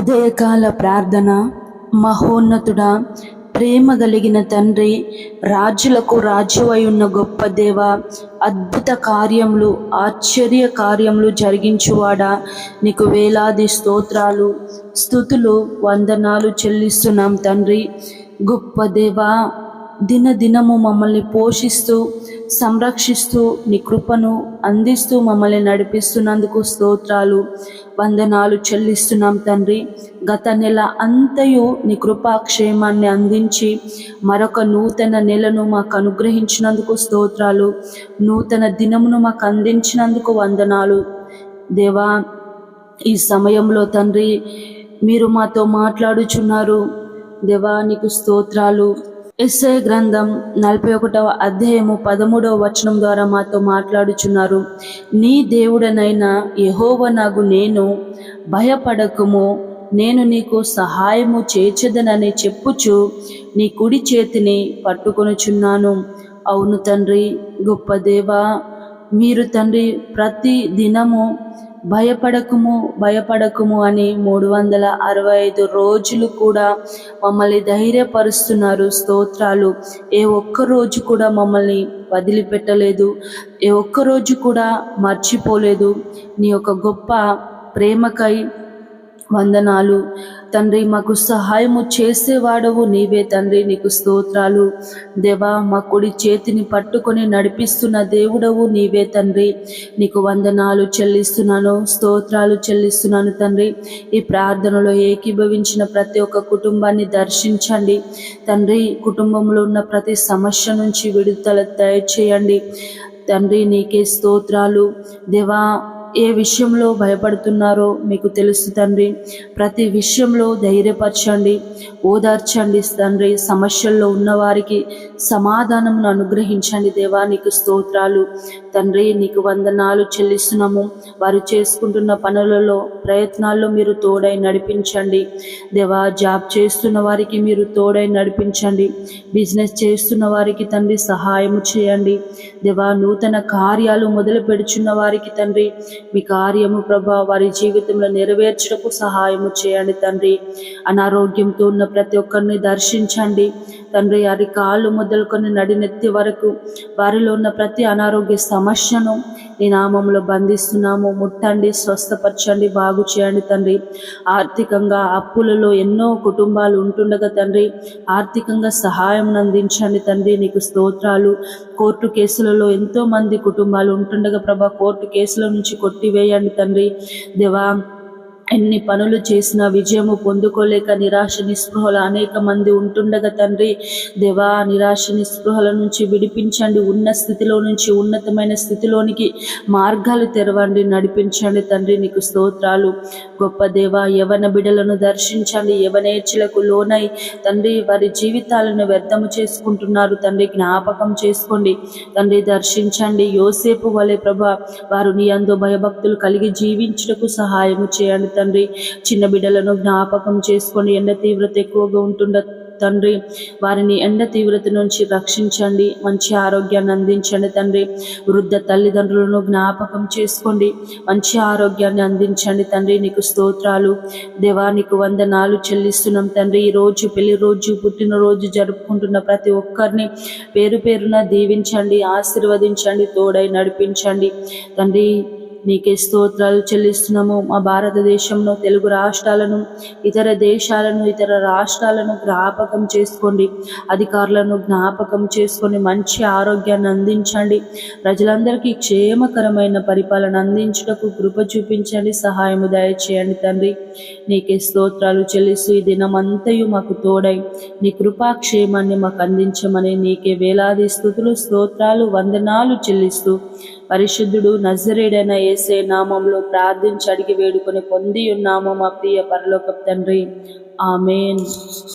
ఉదయకాల ప్రార్థన. మహోన్నతుడా, ప్రేమ కలిగిన తండ్రి, రాజులకు రాజువై ఉన్న గొప్ప దేవ, అద్భుత కార్యములు, ఆశ్చర్య కార్యములు జరిగించువాడా, నీకు వేలాది స్తోత్రాలు, స్తుతులు, వందనాలు చెల్లిస్తున్నాం తండ్రి. గొప్ప దేవా, దినదినము మమ్మల్ని పోషిస్తూ సంరక్షిస్తూ నీ కృపను అందిస్తూ మమ్మల్ని నడిపిస్తున్నందుకు స్తోత్రాలు, వందనాలు చెల్లిస్తున్నాం తండ్రి. గత నెల అంతయు నీ కృపాక్షేమాన్ని అందించి మరొక నూతన నెలను మాకు అనుగ్రహించినందుకు స్తోత్రాలు, నూతన దినమును మాకు అందించినందుకు వందనాలు దేవా. ఈ సమయంలో తండ్రి మీరు మాతో మాట్లాడుచున్నారు దేవా, నీకు స్తోత్రాలు. యెషయా గ్రంథం 41వ అధ్యాయము 13వ వచనం ద్వారా మాతో మాట్లాడుచున్నారు. నీ దేవుడనైన యెహోవానగు నేను, భయపడకుము, నేను నీకు సహాయము చేచెదనని చెప్పుచు నీ కుడి చేతిని పట్టుకొనుచున్నాను. అవును తండ్రి, గొప్ప దేవా, మీరు తండ్రి ప్రతి దినము భయపడకుము భయపడకుము అని 365 రోజులు కూడా మమ్మల్ని ధైర్యపరుస్తున్నారు. స్తోత్రాలు. ఏ ఒక్క రోజు కూడా మమ్మల్ని వదిలిపెట్టలేదు, ఏ ఒక్క రోజు కూడా మర్చిపోలేదు. నీ యొక్క గొప్ప ప్రేమకై వందనాలు తండ్రి. మాకు సహాయము చేసేవాడవు నీవే తండ్రి, నీకు స్తోత్రాలు దేవా. మా కుడి చేతిని పట్టుకొని నడిపిస్తున్న దేవుడవు నీవే తండ్రి, నీకు వందనాలు చెల్లిస్తున్నాను, స్తోత్రాలు చెల్లిస్తున్నాను తండ్రి. ఈ ప్రార్థనలో ఏకీభవించిన ప్రతి ఒక్క కుటుంబాన్ని దర్శించండి తండ్రి. కుటుంబంలో ఉన్న ప్రతి సమస్య నుంచి విడుదల దయచేయండి తండ్రి. నీకే స్తోత్రాలు దేవా. ఏ విషయంలో భయపడుతున్నారో మీకు తెలుసు తండ్రి. ప్రతి విషయంలో ధైర్యపరచండి, ఓదార్చండి తండ్రి. సమస్యల్లో ఉన్నవారికి సమాధానమును అనుగ్రహించండి దేవా, నీకు స్తోత్రాలు తండ్రి. నీకు వందనాలు చెల్లిస్తున్నాము. వారు చేసుకుంటున్న పనులలో, ప్రయత్నాల్లో మీరు తోడై నడిపించండి దేవా. జాబ్ చేస్తున్న వారికి మీరు తోడై నడిపించండి. బిజినెస్ చేస్తున్న వారికి తండ్రి సహాయము చేయండి దేవా. నూతన కార్యాలు మొదలు పెడుచున్న వారికి తండ్రి మీ కార్యము ప్రభా వారి జీవితంలో నెరవేర్చడానికి సహాయము చేయండి తండ్రి. అనారోగ్యంతో ఉన్న ప్రతి ఒక్కరిని దర్శించండి తండ్రి. అరికాళ్ళు మొదలుకొని నడినెత్తి వరకు వారిలో ఉన్న ప్రతి అనారోగ్య సమస్యను నీ నామంలో బంధిస్తున్నాము. ముట్టండి, స్వస్థపరచండి, బాగు చేయండి తండ్రి. ఆర్థికంగా అప్పులలో ఎన్నో కుటుంబాలు ఉంటుండగా తండ్రి ఆర్థికంగా సహాయం అందించండి తండ్రి, నీకు స్తోత్రాలు. కోర్టు కేసులలో ఎంతో మంది కుటుంబాలు ఉంటుండగా ప్రభా కోర్టు కేసుల నుంచి కొట్టివేయండి తండ్రి దేవా. ఎన్ని పనులు చేసినా విజయము పొందుకోలేక నిరాశ నిస్పృహలు అనేక మంది ఉంటుండగా తండ్రి దేవా, నిరాశ నిస్పృహల నుంచి విడిపించండి. ఉన్న స్థితిలో నుంచి ఉన్నతమైన స్థితిలోనికి మార్గాలు తెరవండి, నడిపించండి తండ్రి, నీకు స్తోత్రాలు. గొప్ప దేవా, యవన బిడలను దర్శించండి. యవనేచ్ఛలకు లోనై తండ్రి వారి జీవితాలను వ్యర్థము చేసుకుంటున్నారు తండ్రి, జ్ఞాపకం చేసుకోండి తండ్రి, దర్శించండి. యోసేపు వలె ప్రభా వారు నీ యందు భయభక్తులు కలిగి జీవించుటకు సహాయము చేయండి తండ్రి. చిన్న బిడ్డలను జ్ఞాపకం చేసుకొని ఎండ తీవ్రత ఎక్కువగా ఉంటుండ తండ్రి వారిని ఎండ తీవ్రత నుంచి రక్షించండి, మంచి ఆరోగ్యాన్ని అందించండి తండ్రి. వృద్ధ తల్లిదండ్రులను జ్ఞాపకం చేసుకోండి, మంచి ఆరోగ్యాన్ని అందించండి తండ్రి, నీకు స్తోత్రాలు దేవా. నీకు వందనాలు చెల్లిస్తున్నాం తండ్రి. ఈరోజు పెళ్లి రోజు, పుట్టినరోజు జరుపుకుంటున్న ప్రతి ఒక్కరిని పేరు పేరున దీవించండి, ఆశీర్వదించండి, తోడై నడిపించండి తండ్రి. నీకే స్తోత్రాలు చెల్లిస్తున్నాము. మా భారతదేశంలో తెలుగు రాష్ట్రాలను, ఇతర దేశాలను, ఇతర రాష్ట్రాలను జ్ఞాపకం చేసుకోండి. అధికారులను జ్ఞాపకం చేసుకొని మంచి ఆరోగ్యాన్ని అందించండి. ప్రజలందరికీ క్షేమకరమైన పరిపాలన అందించుటకు కృప చూపించండి, సహాయము దయచేయండి తండ్రి. నీకే స్తోత్రాలు చెల్లిస్తూ ఈ దినమంతయు మాకు తోడై నీ కృపాక్షేమాన్ని మాకు అందించమని నీకే వేలాది స్తుతులు, స్తోత్రాలు, వందనాలు చెల్లిస్తూ పరిశుద్ధుడు నజరేయుడైన యేసే నామంలో ప్రార్థించి అడిగి వేడుకొని పొంది ఉన్నాము మా ప్రియ పరలోకపు తండ్రి. ఆమేన్.